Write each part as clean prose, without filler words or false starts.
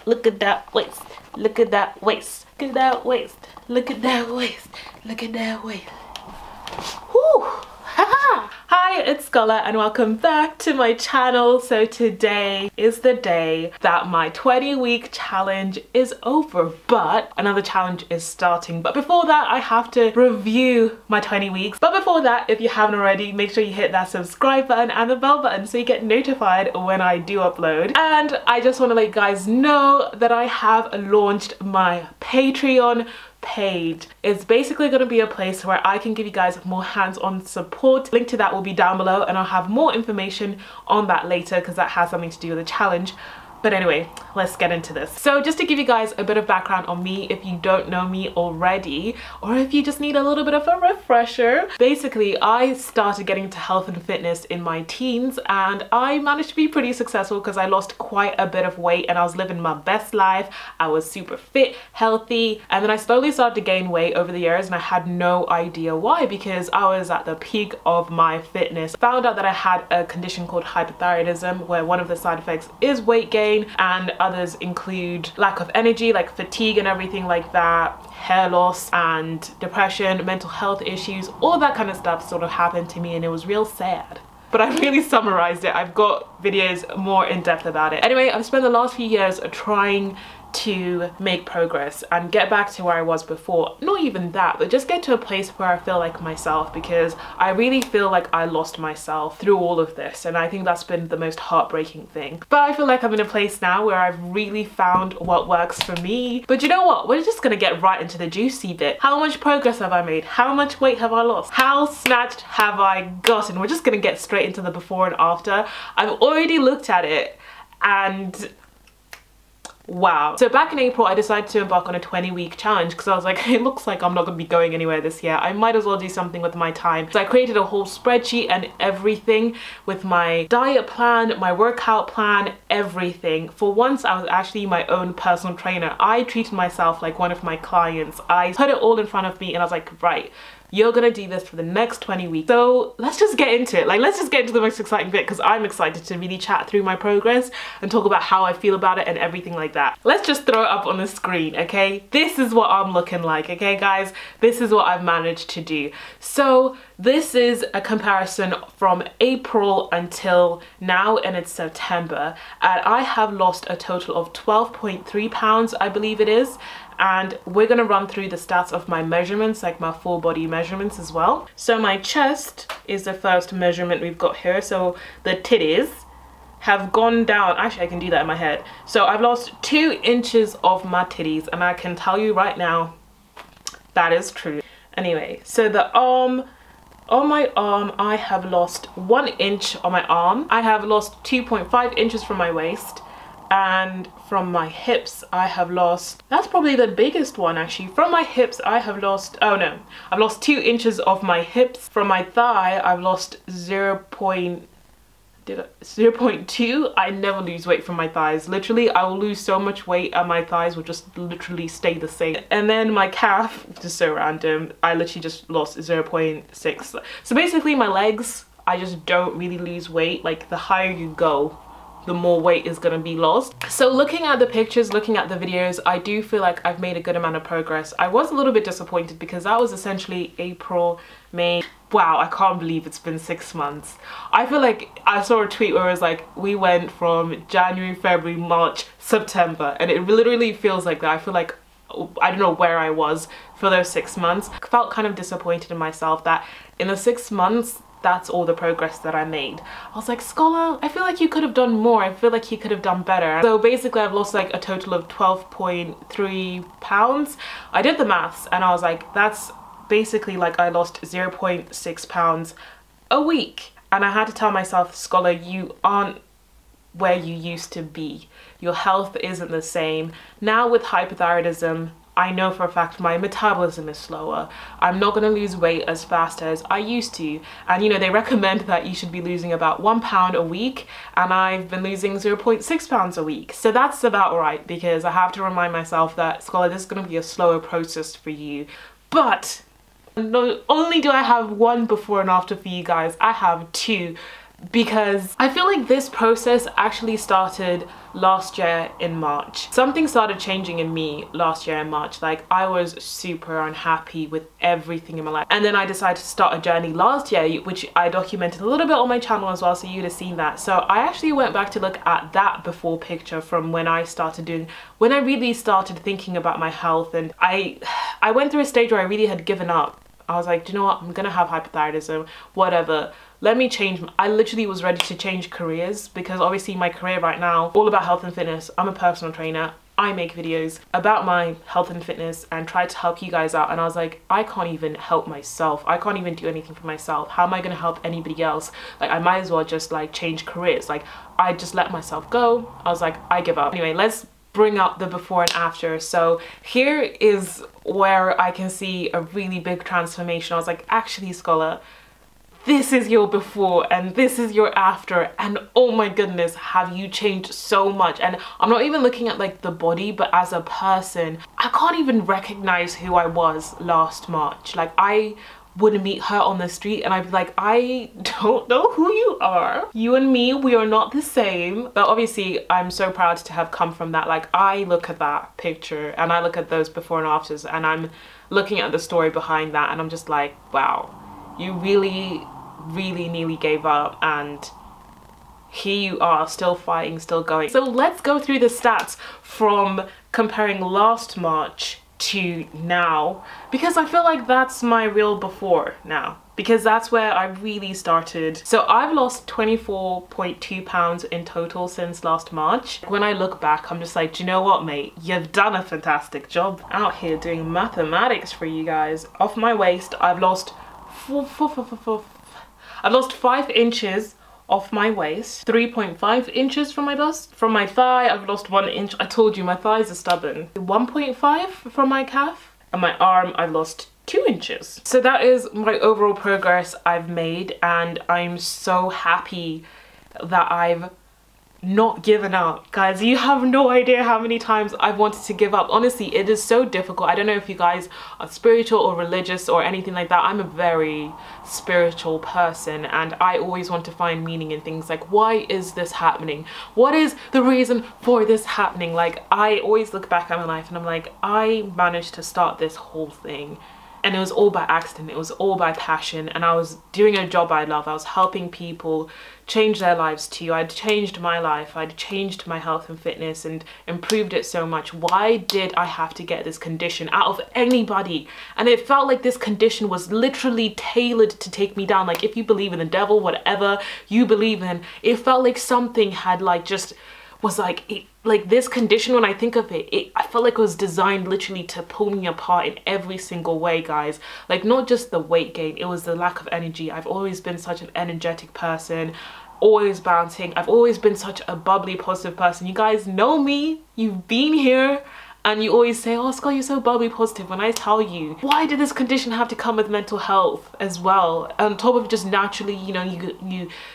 look at that waist, look at that waist, look at that waist, look at that waist, look at that waist. Whew. Hi, it's Scola and welcome back to my channel. So today is the day that my 20-week challenge is over, but another challenge is starting. But before that, I have to review my 20 weeks. But before that, if you haven't already, make sure you hit that subscribe button and the bell button so you get notified when I do upload. And I just want to let you guys know that I have launched my Patreon page. It's basically going to be a place where I can give you guys more hands-on support. Link to that will be down below, and I'll have more information on that later because that has something to do with the challenge. But anyway, let's get into this. So just to give you guys a bit of background on me, if you don't know me already, or if you just need a little bit of a refresher, basically I started getting into health and fitness in my teens, and I managed to be pretty successful because I lost quite a bit of weight and I was living my best life. I was super fit, healthy, and then I slowly started to gain weight over the years, and I had no idea why, because I was at the peak of my fitness. Found out that I had a condition called hypothyroidism, where one of the side effects is weight gain, and others include lack of energy, like fatigue and everything like that, hair loss and depression, mental health issues, all that kind of stuff sort of happened to me, and it was real sad. But I really summarized it. I've got videos more in depth about it. Anyway, I've spent the last few years trying to make progress and get back to where I was before. Not even that, but just get to a place where I feel like myself, because I really feel like I lost myself through all of this, and I think that's been the most heartbreaking thing. But I feel like I'm in a place now where I've really found what works for me. But you know what? We're just gonna get right into the juicy bit. How much progress have I made? How much weight have I lost? How snatched have I gotten? We're just gonna get straight into the before and after. I've already looked at it and wow. So back in April, I decided to embark on a 20-week challenge because I was like, it looks like I'm not going to be going anywhere this year. I might as well do something with my time. So I created a whole spreadsheet and everything with my diet plan, my workout plan, everything. For once, I was actually my own personal trainer. I treated myself like one of my clients. I put it all in front of me and I was like, right, you're gonna do this for the next 20 weeks. So let's just get into it. Like, let's just get into the most exciting bit, because I'm excited to really chat through my progress and talk about how I feel about it and everything like that. Let's just throw it up on the screen, okay? This is what I'm looking like, okay guys? This is what I've managed to do. So this is a comparison from April until now, and it's September, and I have lost a total of 12.3 pounds, I believe it is. And we're gonna run through the stats of my measurements, like my full body measurements as well. So my chest is the first measurement we've got here. So the titties have gone down. Actually, I can do that in my head. So I've lost 2 inches of my titties, and I can tell you right now, that is true. Anyway, so the arm, on my arm, I have lost 1 inch on my arm. I have lost 2.5 inches from my waist. And from my hips, I have lost, that's probably the biggest one actually. From my hips, I have lost, oh no, I've lost 2 inches of my hips. From my thigh, I've lost 0.2. I never lose weight from my thighs. Literally, I will lose so much weight and my thighs will just literally stay the same. And then my calf, just so random, I literally just lost 0.6. So basically my legs, I just don't really lose weight. Like, the higher you go, the more weight is gonna be lost. So looking at the pictures, looking at the videos, I do feel like I've made a good amount of progress. I was a little bit disappointed because that was essentially April, May. Wow, I can't believe it's been 6 months. I feel like I saw a tweet where it was like, we went from January, February, March, September, and it literally feels like that. I feel like I don't know where I was for those 6 months. I felt kind of disappointed in myself that in the 6 months, that's all the progress that I made. I was like, Scola, I feel like you could have done more. I feel like you could have done better. So basically I've lost like a total of 12.3 pounds. I did the maths and I was like, that's basically like I lost 0.6 pounds a week. And I had to tell myself, Scola, you aren't where you used to be. Your health isn't the same. Now with hypothyroidism, I know for a fact my metabolism is slower. I'm not going to lose weight as fast as I used to. And you know, they recommend that you should be losing about 1 pound a week, and I've been losing 0.6 pounds a week. So that's about right, because I have to remind myself that, Scola, this is going to be a slower process for you. But not only do I have one before and after for you guys, I have 2. because I feel like this process actually started last year in March. Something started changing in me last year in March. Like, I was super unhappy with everything in my life, and then I decided to start a journey last year, which I documented a little bit on my channel as well, so you'd have seen that. So I actually went back to look at that before picture from when I really started thinking about my health, and I went through a stage where I really had given up. I was like, do you know what, I'm gonna have hypothyroidism, whatever, let me change. I literally was ready to change careers, because obviously my career right now, all about health and fitness. I'm a personal trainer. I make videos about my health and fitness and try to help you guys out. And I was like, I can't even help myself. I can't even do anything for myself. How am I gonna help anybody else? Like, I might as well just like change careers. Like, I just let myself go. I was like, I give up. Anyway, let's bring up the before and after. So here is where I can see a really big transformation. I was like, actually, Scola, this is your before and this is your after, and oh my goodness, have you changed so much. And I'm not even looking at like the body, but as a person, I can't even recognize who I was last March. Like, I would meet her on the street and I'd be like, I don't know who you are. You and me, we are not the same. But obviously I'm so proud to have come from that. Like, I look at that picture and I look at those before and afters, and I'm looking at the story behind that, and I'm just like, wow, you really nearly gave up, and here you are, still fighting, still going. So let's go through the stats from comparing last March to now, because I feel like that's my real before now, because that's where I really started. So I've lost 24.2 pounds in total since last March. When I look back, I'm just like, do you know what, mate? You've done a fantastic job out here doing mathematics for you guys. Off my waist, I've lost 5 inches off my waist, 3.5 inches from my bust. From my thigh, I've lost 1 inch. I told you, my thighs are stubborn. 1.5 from my calf. And my arm, I've lost 2 inches. So that is my overall progress I've made, and I'm so happy that I've not given up. Guys, you have no idea how many times I've wanted to give up. Honestly, it is so difficult. I don't know if you guys are spiritual or religious or anything like that. I'm a very spiritual person, and I always want to find meaning in things. Like, why is this happening? What is the reason for this happening? Like, I always look back at my life and I'm like, I managed to start this whole thing, and it was all by accident. It was all by passion, and I was doing a job I love. I was helping people change their lives too. I'd changed my life. I'd changed my health and fitness and improved it so much. Why did I have to get this condition out of anybody? And it felt like this condition was literally tailored to take me down. Like, if you believe in the devil, whatever you believe in, it felt like something had like just was like like this condition. When I think of it, I felt like it was designed literally to pull me apart in every single way, guys. Like, not just the weight gain, it was the lack of energy. I've always been such an energetic person, always bouncing. I've always been such a bubbly, positive person. You guys know me, you've been here, and you always say, oh, Scott, you're so bubbly positive. When I tell you, why did this condition have to come with mental health as well? On top of just naturally, you know,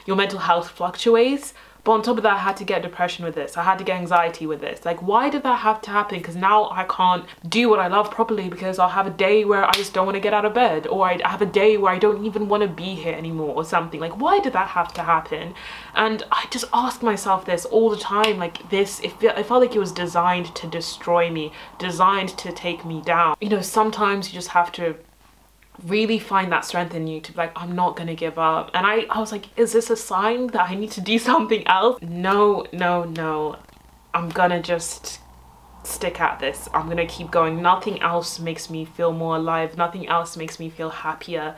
your mental health fluctuates. But on top of that, I had to get depression with this. I had to get anxiety with this. Like, why did that have to happen? Because now I can't do what I love properly, because I'll have a day where I just don't want to get out of bed, or I have a day where I don't even want to be here anymore or something. Like, why did that have to happen? And I just ask myself this all the time. Like, this, it felt like it was designed to destroy me, designed to take me down. You know, sometimes you just have to really find that strength in you to be like, I'm not gonna give up. And I was like, is this a sign that I need to do something else? No, I'm gonna just stick at this. I'm gonna keep going. Nothing else makes me feel more alive. Nothing else makes me feel happier.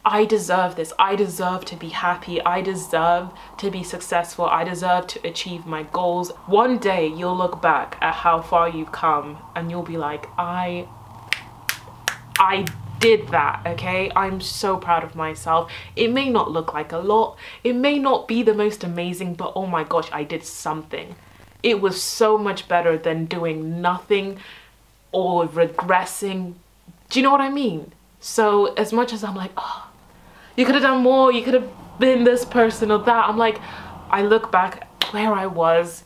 I deserve this. I deserve to be happy. I deserve to be successful. I deserve to achieve my goals. One day you'll look back at how far you've come and you'll be like, I did that, okay? I'm so proud of myself. It may not look like a lot, it may not be the most amazing, but oh my gosh, I did something. It was so much better than doing nothing or regressing. Do you know what I mean? So as much as I'm like, oh, you could have done more, you could have been this person or that, I'm like, I look back where I was,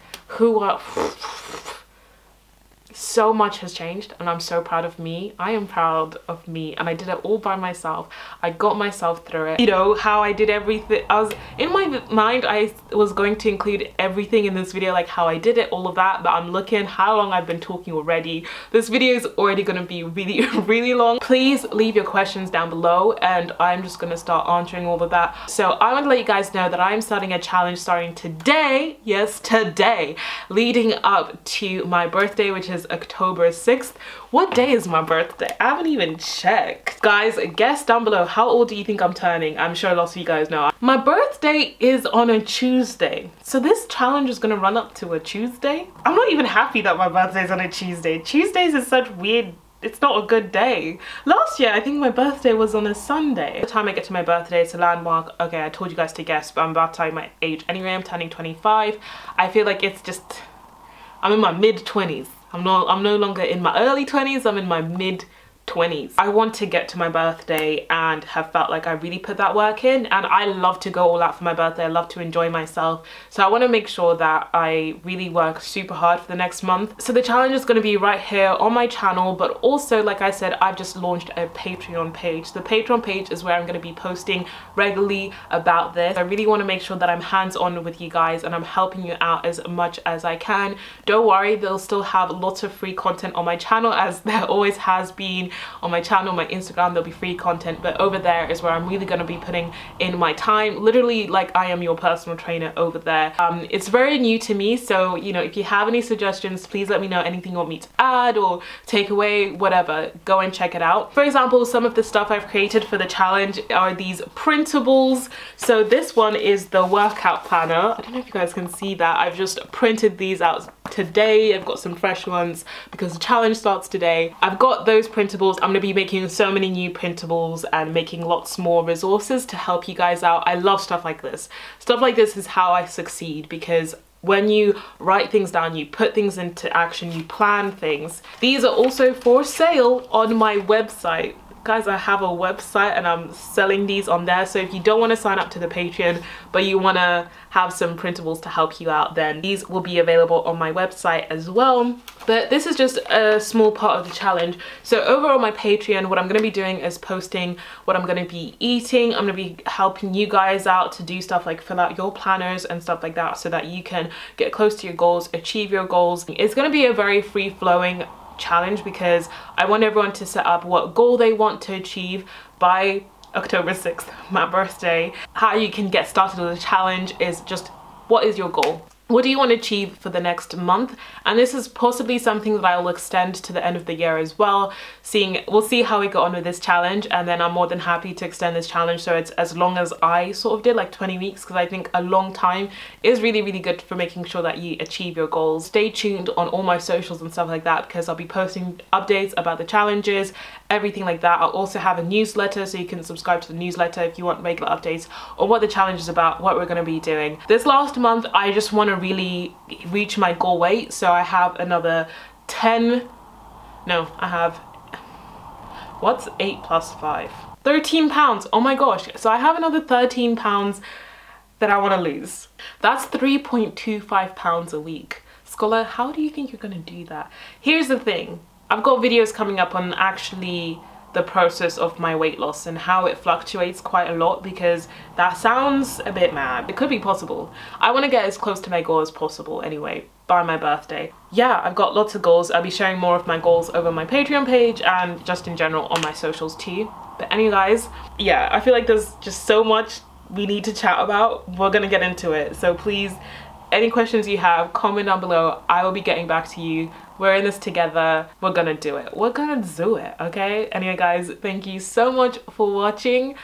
so much has changed and I'm so proud of me. I am proud of me, and I did it all by myself. I got myself through it. You know how I did everything. I was in my mind, I was going to include everything in this video, like how I did it, all of that, but I'm looking how long I've been talking already. This video is already going to be really really long. Please leave your questions down below and I'm just going to start answering all of that. So I want to let you guys know that I'm starting a challenge starting today, yes today, leading up to my birthday, which is October 6th. What day is my birthday? I haven't even checked. Guys, guess down below, how old do you think I'm turning? I'm sure lots of you guys know. My birthday is on a Tuesday. So this challenge is gonna run up to a Tuesday. I'm not even happy that my birthday is on a Tuesday. Tuesdays is such weird, it's not a good day. Last year, I think my birthday was on a Sunday. By the time I get to my birthday, it's a landmark. Okay, I told you guys to guess, but I'm about to tell you my age. Anyway, I'm turning 25. I feel like it's just, I'm in my mid-20s. I'm no longer in my early 20s, I'm in my mid-20s. I want to get to my birthday and have felt like I really put that work in, and I love to go all out for my birthday. I love to enjoy myself. So I want to make sure that I really work super hard for the next month. So the challenge is going to be right here on my channel, but also, like I said, I've just launched a Patreon page. The Patreon page is where I'm going to be posting regularly about this. I really want to make sure that I'm hands-on with you guys and I'm helping you out as much as I can. Don't worry, they'll still have lots of free content on my channel, as there always has been on my channel. My Instagram, there'll be free content, but over there is where I'm really going to be putting in my time, literally like I am your personal trainer over there. It's very new to me, so you know, if you have any suggestions, please let me know. Anything you want me to add or take away, whatever, go and check it out. For example, some of the stuff I've created for the challenge are these printables. So this one is the workout planner. I don't know if you guys can see that. I've just printed these out today. I've got some fresh ones because the challenge starts today. I've got those printables. I'm going to be making so many new printables and making lots more resources to help you guys out. I love stuff like this. Stuff like this is how I succeed, because when you write things down, you put things into action, you plan things. These are also for sale on my website. Guys, I have a website and I'm selling these on there. So if you don't want to sign up to the Patreon, but you want to have some printables to help you out, then these will be available on my website as well. But this is just a small part of the challenge. So over on my Patreon, what I'm going to be doing is posting what I'm going to be eating. I'm going to be helping you guys out to do stuff like fill out your planners and stuff like that, so that you can get close to your goals, achieve your goals. It's going to be a very free-flowing challenge because I want everyone to set up what goal they want to achieve by October 6th, my birthday. How you can get started with the challenge is just, what is your goal? What do you want to achieve for the next month? And this is possibly something that I will extend to the end of the year as well. We'll see how we go on with this challenge, and then I'm more than happy to extend this challenge so it's as long as I sort of did, like 20 weeks, because I think a long time is really good for making sure that you achieve your goals. Stay tuned on all my socials and stuff like that, because I'll be posting updates about the challenges, everything like that. I'll also have a newsletter, so you can subscribe to the newsletter if you want regular updates on what the challenge is about, what we're going to be doing. This last month, I just want to really reach my goal weight, so I have another 13 pounds. Oh my gosh, so I have another 13 pounds that I want to lose. That's 3.25 pounds a week. Scola, how do you think you're going to do that? Here's the thing, I've got videos coming up on actually the process of my weight loss and how it fluctuates quite a lot, because that sounds a bit mad. It could be possible. I want to get as close to my goal as possible anyway by my birthday. Yeah, I've got lots of goals. I'll be sharing more of my goals over my Patreon page and just in general on my socials too. But anyway guys, yeah, I feel like there's just so much we need to chat about. We're gonna get into it, so please, any questions you have, comment down below. I will be getting back to you. We're in this together. We're gonna do it. We're gonna do it, okay? Anyway guys, thank you so much for watching.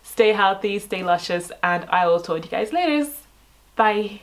Stay healthy, stay luscious, and I will talk to you guys later. Bye.